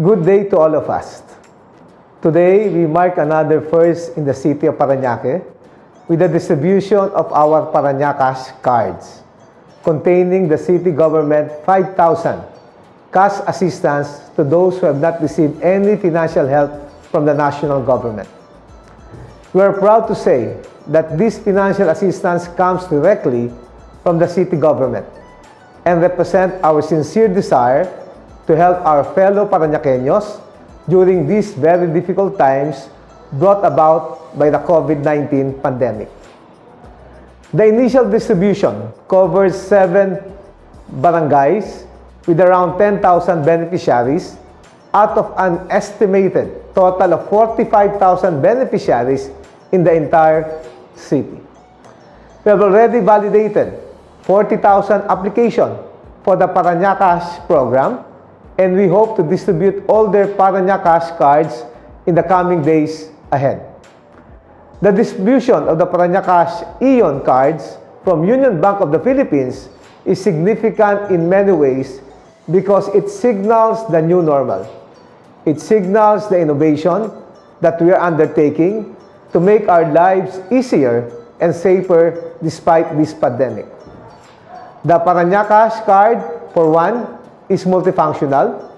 Good day to all of us. Today, we mark another first in the city of Parañaque with the distribution of our Parañacash cards, containing the city government 5,000 cash assistance to those who have not received any financial help from the national government. We are proud to say that this financial assistance comes directly from the city government and represent our sincere desire to help our fellow Parañaqueños during these very difficult times brought about by the COVID-19 pandemic. The initial distribution covers 7 barangays with around 10,000 beneficiaries out of an estimated total of 45,000 beneficiaries in the entire city. We have already validated 40,000 applications for the Parañacash program, and we hope to distribute all their Parañacash cards in the coming days ahead. The distribution of the Parañacash Ion cards from Union Bank of the Philippines is significant in many ways because it signals the new normal. It signals the innovation that we are undertaking to make our lives easier and safer despite this pandemic. The Parañacash card, for one, is multifunctional.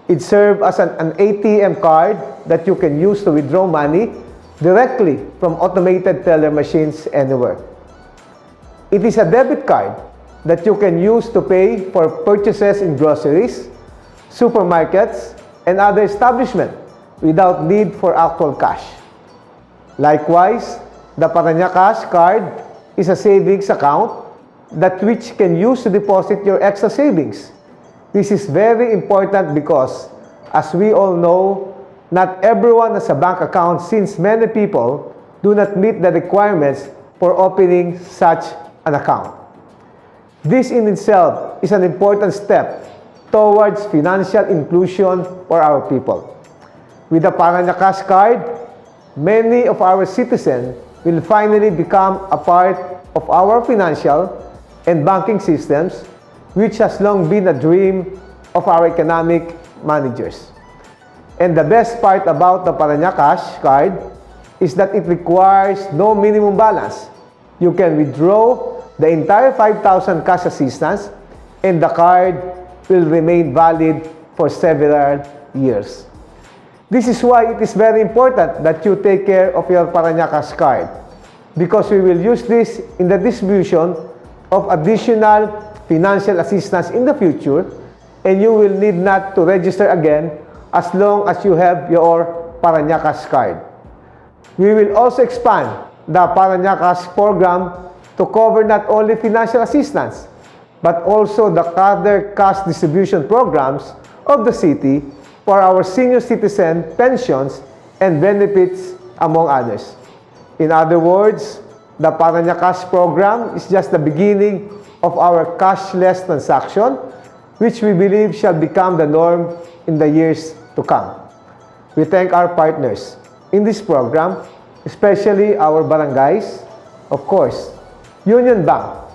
It serves as an ATM card that you can use to withdraw money directly from automated teller machines anywhere. It is a debit card that you can use to pay for purchases in groceries, supermarkets, and other establishments without need for actual cash. Likewise, the Parañacash card is a savings account that which can use to deposit your extra savings. This is very important because, as we all know, not everyone has a bank account since many people do not meet the requirements for opening such an account. This in itself is an important step towards financial inclusion for our people. With the Parañacash card, many of our citizens will finally become a part of our financial and banking systems, which has long been a dream of our economic managers. And the best part about the Parañacash card is that it requires no minimum balance. You can withdraw the entire 5,000 cash assistance and the card will remain valid for several years. This is why it is very important that you take care of your Parañacash card, because we will use this in the distribution of additional financial assistance in the future, and you will need not to register again as long as you have your Parañacash card. We will also expand the Parañacash program to cover not only financial assistance, but also the other cash distribution programs of the city for our senior citizen pensions and benefits, among others. In other words, the Parañacash program is just the beginning of our cashless transaction, which we believe shall become the norm in the years to come. We thank our partners in this program, especially our barangays, of course, Union Bank,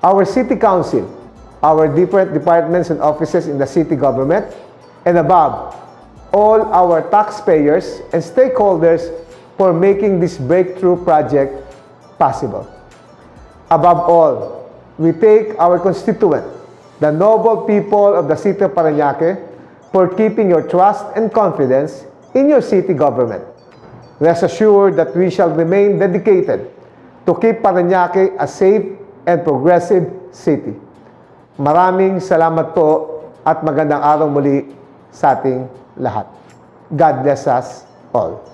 our city council, our different departments and offices in the city government, and above, all our taxpayers and stakeholders for making this breakthrough project possible. Above all, we take our constituent, the noble people of the city of Parañaque, for keeping your trust and confidence in your city government. Rest assured that we shall remain dedicated to keep Parañaque a safe and progressive city. Maraming salamat po at magandang araw muli sa ating lahat. God bless us all.